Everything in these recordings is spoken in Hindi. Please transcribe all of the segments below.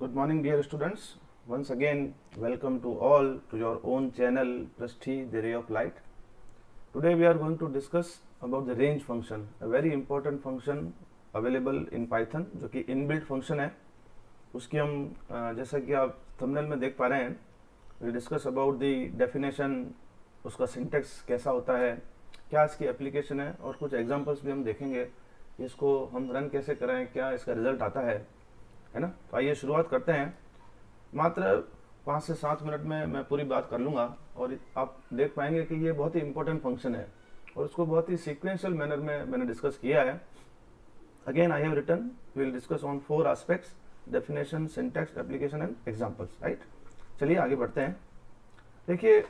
Good morning, dear students. Once again, welcome to all to your own channel, Prasthi, the Ray of Light. Today we are going to discuss about the range function, a very important function available in Python, जो कि inbuilt function है. उसकी हम जैसा कि आप thumbnail में देख पा रहे हैं, we discuss about the definition, उसका syntax कैसा होता है, क्या इसकी application है और कुछ examples भी हम देखेंगे. इसको हम रन कैसे करें, क्या इसका रिजल्ट आता है ना. तो आइए शुरुआत करते हैं. मात्र 5 से 7 मिनट में मैं पूरी बात कर लूँगा और आप देख पाएंगे कि ये बहुत ही इंपॉर्टेंट फंक्शन है और उसको बहुत ही सीक्वेंशियल मैनर में मैंने डिस्कस किया है. Again I have written we will discuss on 4 aspects: definition, syntax, application and examples. Right, चलिए आगे बढ़ते हैं. देखिए,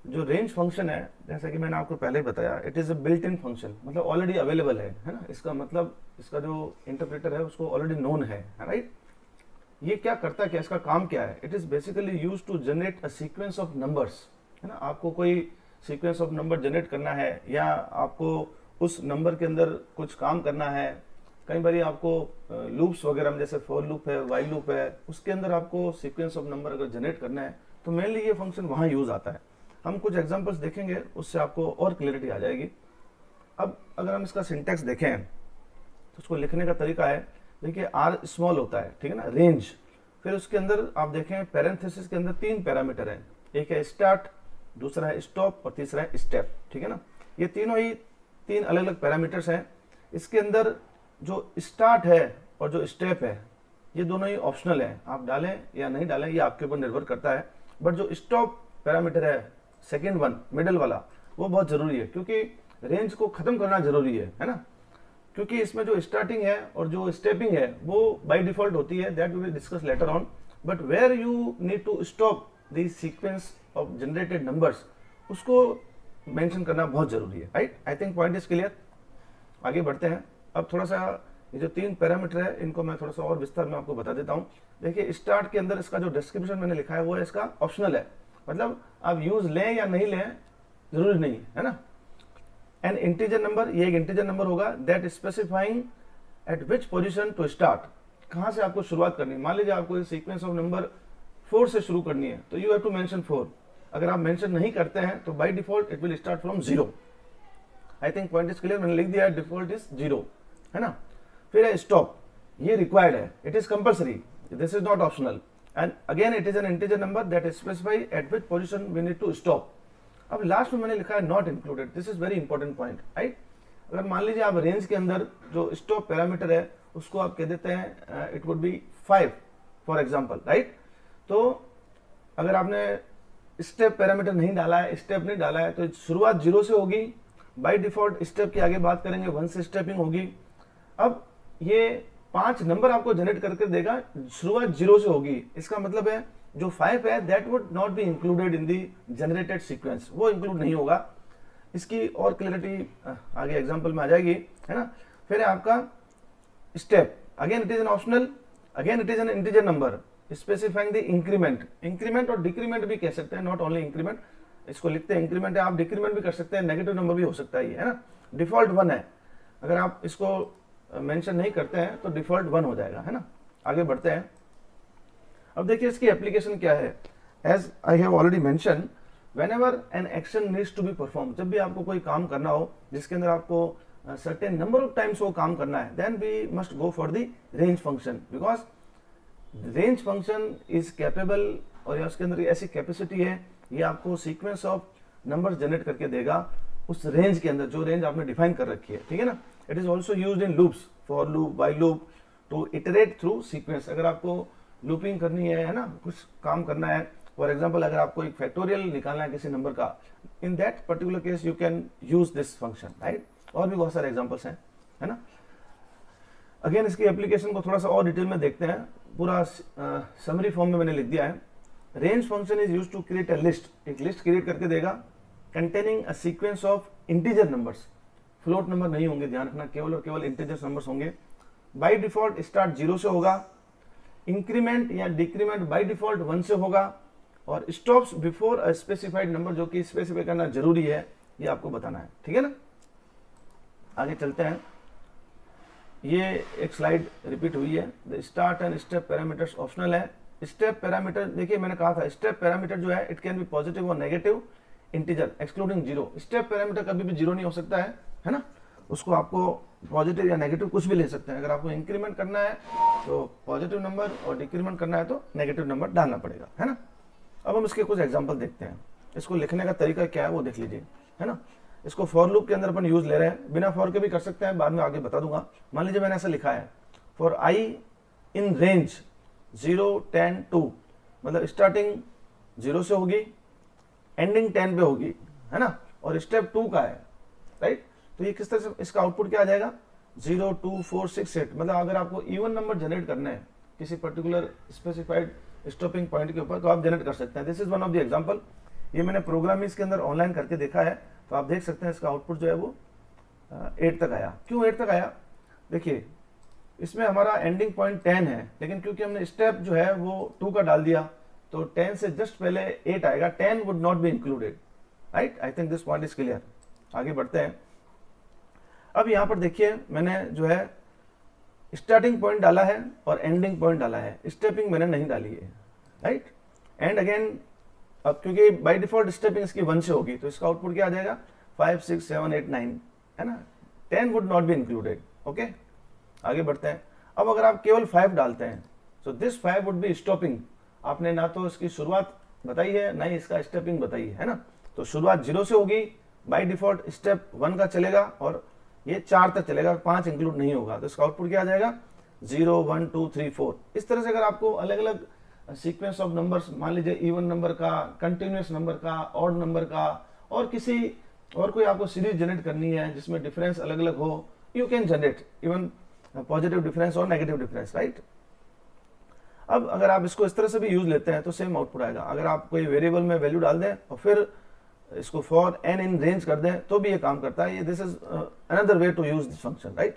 जो रेंज फंक्शन है, जैसा कि मैंने आपको पहले ही बताया, it is a built in function, मतलब ऑलरेडी अवेलेबल है ना. इसका मतलब इसका जो इंटरप्रेटर है उसको ऑलरेडी नोन है. राइट, ये क्या करता है, क्या इसका काम क्या है? It is basically use to generate a sequence of numbers, है ना. आपको कोई सीक्वेंस ऑफ नंबर जनरेट करना है या आपको उस नंबर के अंदर कुछ काम करना है. कई बार आपको लूप्स वगैरह में, जैसे फॉर लूप है, वाइल लूप है, उसके अंदर आपको सीक्वेंस ऑफ नंबर अगर जनरेट करना है तो मेनली ये फंक्शन वहाँ यूज आता है. हम कुछ एग्जांपल्स देखेंगे, उससे आपको और क्लियरिटी आ जाएगी. अब अगर हम इसका सिंटैक्स देखें तो उसको लिखने का तरीका है, देखिए आर स्मॉल होता है, ठीक है ना, रेंज. फिर उसके अंदर आप देखें पैरेंथेसिस के अंदर 3 पैरामीटर हैं. एक है स्टार्ट, दूसरा है स्टॉप और तीसरा है स्टेप. ठीक है ना, ये तीनों ही 3 अलग अलग पैरामीटर्स हैं. इसके अंदर जो स्टार्ट है और जो स्टेप है, ये दोनों ही ऑप्शनल है, आप डालें या नहीं डालें ये आपके ऊपर निर्भर करता है. बट जो स्टॉप पैरामीटर है, सेकेंड वन, मिडल वाला, वो बहुत जरूरी है क्योंकि रेंज को खत्म करना जरूरी है ना. क्योंकि इसमें जो स्टार्टिंग है और जो स्टेपिंग है वो बाय डिफॉल्ट होती है, that we will discuss later on. But where you need to stop the sequence of generated numbers, उसको मेंशन करना बहुत जरूरी है. Right, I think point is clear. आगे बढ़ते हैं. अब थोड़ा सा ये जो 3 पैरामीटर है इनको मैं थोड़ा सा और विस्तार में आपको बता देता हूँ. देखिए, स्टार्ट के अंदर इसका जो डिस्क्रिप्शन मैंने लिखा है वो इसका ऑप्शनल है, मतलब आप यूज लें या नहीं लें जरूरी नहीं है ना. एन इंटीजर नंबर, ये एक इंटीजर नंबर होगा, that specifying at which position to start, कहां से आपको शुरुआत करनी है. मान लीजिए आपको सीक्वेंस ऑफ नंबर 4 से शुरू करनी है तो यू हैव टू मेंशन 4. अगर आप मेंशन नहीं करते हैं तो by default it will start from 0. I think point is clear. मैंने लिख दिया है डिफॉल्ट इज 0, है ना. फिर है स्टॉप, ये रिक्वायर्ड है, it is compulsory, this is not optional. And again it is an integer number that specify at which position we need to stop. अब लास्ट में मैंने लिखा है not included. This is very important point. Right, अगर मान लीजिए आप रेंज के अंदर जो स्टॉप पैरामीटर है उसको आप कह देते हैं it would be 5 for example. Right, तो अगर आपने स्टेप पैरामीटर नहीं डाला है, स्टेप नहीं डाला है, तो शुरुआत 0 से होगी. बाय डिफॉल्ट स्टेप की आगे बात करेंगे 1 से स्टेपिंग होगी. अब ये 5 नंबर आपको जनरेट करके देगा, शुरुआत 0 से होगी. इसका मतलब है जो 5 है that would not be included in the generated sequence, वो इंक्लूड नहीं होगा. इसकी और क्लियरिटी आगे एग्जांपल में आ जाएगी, है ना. फिर है आपका step, again it is an optional, again it is an integer number specifying the increment. Increment और डिक्रीमेंट भी कह सकते हैं, नॉट ओनली इंक्रीमेंट. इसको लिखते हैं इंक्रीमेंट है, आप डिक्रीमेंट भी कर सकते हैं, नेगेटिव नंबर भी हो सकता है ना. डिफॉल्ट 1 है, अगर आप इसको मेंशन नहीं करते हैं तो डिफॉल्ट 1 हो जाएगा, है ना. आगे बढ़ते हैं. अब देखिए इसकी एप्लीकेशन क्या है. As I have already mention, whenever an action needs to be perform, जब भी आपको कोई काम करना हो जिसके अंदर आपको सर्टेन नंबर ऑफ टाइम्स वो काम करना है, then we must go for the range function. Because range function is capable, और उसके अंदर ऐसी कैपेसिटी है, ये आपको सीक्वेंस ऑफ नंबर्स जनरेट करके देगा उस रेंज के अंदर, जो रेंज आपने डिफाइन कर रखी है. ठीक है ना. It is also used in loops, for loop, while loop, to iterate through sequence. अगर आपको लूपिंग करनी है ना, कुछ काम करना है, फॉर एग्जाम्पल अगर आपको एक फैक्टोरियल निकालना है किसी नंबर का, in that particular case you can use this function. Right, और भी बहुत सारे एग्जाम्पल्स हैं, है ना. अगेन इसकी एप्लीकेशन को थोड़ा सा और डिटेल में देखते हैं. पूरा समरी फॉर्म में मैंने लिख दिया है. Range function is use to create a list, एक लिस्ट क्रिएट करके देगा containing a sequence of integer numbers. Float number नहीं होंगे, ध्यान रखना, केवल और केवल इंटीजर नंबर्स होंगे. बाय डिफॉल्ट स्टार्ट 0 से होगा, इंक्रीमेंट या डिक्रीमेंट बाय डिफॉल्ट 1 से होगा, और stops before a specified number, जो कि स्पेसिफाई करना जरूरी है, ये आपको बताना है. ठीक है ना. आगे चलते हैं. ये एक स्लाइड रिपीट हुई है, the start and step parameters optional है। स्टेप पैरामीटर देखिए मैंने कहा था स्टेप पैरामीटर जो है इट कैन बी पॉजिटिव और negative integer excluding zero. Step parameter कभी भी जीरो नहीं हो सकता है ना, उसको आपको पॉजिटिव या नेगेटिव कुछ भी ले सकते हैं। अगर आपको इंक्रीमेंट करना है तो पॉजिटिव नंबर और डिक्रीमेंट करना है तो नेगेटिव नंबर डालना पड़ेगा, है ना। अब हम इसके कुछ एग्जाम्पल देखते हैं। इसको लिखने का तरीका क्या है वो देख लीजिए, है ना। इसको फॉर लूप के अंदर अपन यूज ले रहे हैं, बिना फॉर के भी कर सकते हैं, बाद में आगे बता दूंगा। मान लीजिए मैंने ऐसा लिखा है फॉर आई इन रेंज 0, 10, 2, मतलब स्टार्टिंग 0 से होगी, एंडिंग 10 पे होगी, है ना, और स्टेप 2 का है, राइट। तो ये किस तरह से इसका आउटपुट क्या आ जाएगा 0, 2, 4, 6, 8। मतलब अगर आपको इवन नंबर जनरेट करना है किसी पर्टिकुलर स्पेसिफाइड स्टॉपिंग पॉइंट के ऊपर तो आप जनरेट कर सकते हैं। This is one of the example. ये मैंने प्रोग्राम इसके अंदर ऑनलाइन करके देखा है, तो आप देख सकते हैं इसका आउटपुट जो है वो 8 तक आया। क्यों 8 तक आया, देखिए इसमें हमारा एंडिंग पॉइंट 10 है, लेकिन क्योंकि हमने स्टेप जो है वो 2 का डाल दिया तो 10 से जस्ट पहले 8 आएगा, 10 would not be included, right. I think this point is clear. आगे बढ़ते हैं। अब यहाँ पर देखिए मैंने जो है स्टार्टिंग पॉइंट डाला है और एंडिंग पॉइंट डाला है, स्टेपिंग मैंने नहीं डाली है, राइट। एंड अगेन अब क्योंकि बाय डिफॉल्ट स्टेपिंग इसकी 1 से होगी तो इसका आउटपुट क्या आ जाएगा 5, 6, 7, 8, 9, है ना। 10 would not be included, okay. आगे बढ़ते हैं। अब अगर आप केवल 5 डालते हैं so this 5 would be stopping. आपने ना तो इसकी शुरुआत बताई है ना ही इसका स्टेपिंग बताई है ना। तो शुरुआत 0 से होगी, बाय डिफॉल्ट स्टेप 1 का चलेगा और ये 4 तक चलेगा, 5 इंक्लूड नहीं होगा। तो इसका आउटपुट क्या आ जाएगा 0, 1, 2, 3, 4। इस तरह से अगर आपको अलग अलग सीक्वेंस ऑफ नंबर्स, मान लीजिए इवन नंबर का, कंटिन्यूस नंबर का, ऑड नंबर का, और किसी और कोई आपको सीरीज जनरेट करनी है जिसमें डिफरेंस अलग अलग हो, you can generate even positive difference और नेगेटिव डिफरेंस, राइट। अब अगर आप इसको इस तरह से भी यूज लेते हैं तो सेम आउटपुट आएगा। अगर आप कोई वेरिएबल में वैल्यू डाल दें और फिर इसको फॉर एन इन रेंज कर दें तो भी ये काम करता है। ये this is another way to use this function, right.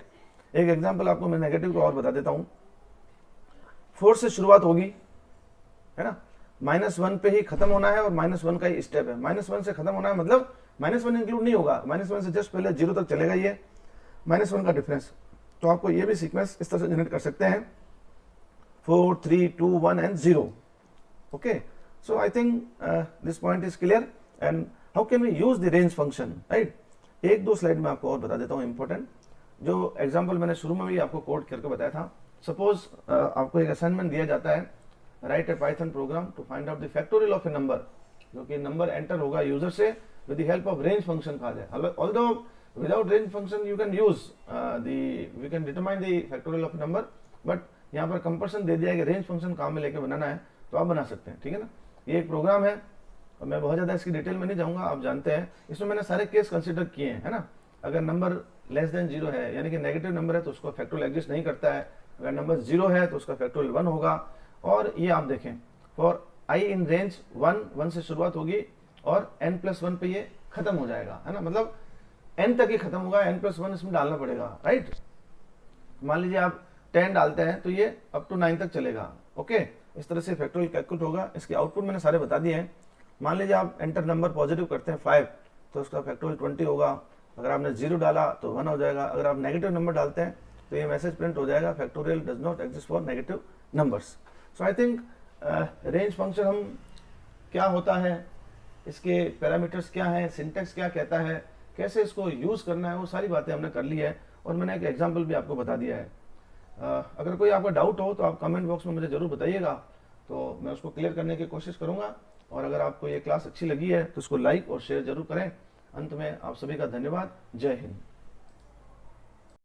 एक एग्जांपल आपको मैं नेगेटिव को और बता देता हूं। 4 से शुरुआत होगी, है ना, -1 पे ही खत्म होना है और -1 का ही स्टेप है। -1 से खत्म होना है मतलब -1 इंक्लूड नहीं होगा, -1 से जस्ट पहले 0 तक चलेगा ये -1 का डिफरेंस। तो आपको ये भी सीक्वेंस इस तरह से जनरेट कर सकते हैं 4, 3, 2, 1 and 0, okay. So I think this point is clear and how can we use the range function, right. एक दो स्लाइड में आपको और बता देता हूँ इंपॉर्टेंट, जो एग्जाम्पल मैंने शुरू में भी आपको कोड करके बताया था। सपोज आपको एक असाइनमेंट दिया जाता है, write a Python program to find out the factorial of a number, जो कि नंबर एंटर होगा यूजर से with the help of range function कहा जाए। Although without range function you can use we can determine the factorial of number, but यहाँ पर कंपल्सन दे दिया है कि रेंज फंक्शन काम में लेके बनाना है तो आप बना सकते हैं, ठीक है ना। ये एक प्रोग्राम है और मैं बहुत ज्यादा इसकी डिटेल में नहीं जाऊंगा, आप जानते हैं। इसमें मैंने सारे केस कंसिडर किए हैं, है ना। अगर नंबर लेस देन 0 है यानी कि नेगेटिव नंबर है तो उसको फैक्टोरियल एग्जिस्ट नहीं करता है। अगर नंबर 0 है तो उसका फैक्टोरियल 1 होगा। और ये आप देखें फॉर आई इन रेंज 1 से शुरुआत होगी और n+1 पे ये खत्म हो जाएगा, है ना। मतलब n तक ही खत्म होगा, n+1 इसमें डालना पड़ेगा, राइट। मान लीजिए आप 10 डालते हैं तो ये अप टू 9 तक चलेगा, ओके। इस तरह से फैक्टोरियल कैलकुलेट होगा। इसके आउटपुट मैंने सारे बता दिए हैं। मान लीजिए आप एंटर नंबर पॉजिटिव करते हैं 5 तो उसका फैक्टोरियल 20 होगा। अगर आपने 0 डाला तो 1 हो जाएगा। अगर आप नेगेटिव नंबर डालते हैं तो ये मैसेज प्रिंट हो जाएगा factorial does not exist for negative numbers. So I think range function हम क्या होता है, इसके पैरामीटर्स क्या हैं, सिंटेक्स क्या कहता है, कैसे इसको यूज करना है, वो सारी बातें हमने कर ली है और मैंने एक एग्जांपल भी आपको बता दिया है। अगर कोई आपका डाउट हो तो आप कमेंट बॉक्स में मुझे जरूर बताइएगा, तो मैं उसको क्लियर करने की कोशिश करूंगा। और अगर आपको ये क्लास अच्छी लगी है तो उसको लाइक और शेयर जरूर करें। अंत में आप सभी का धन्यवाद। जय हिंद।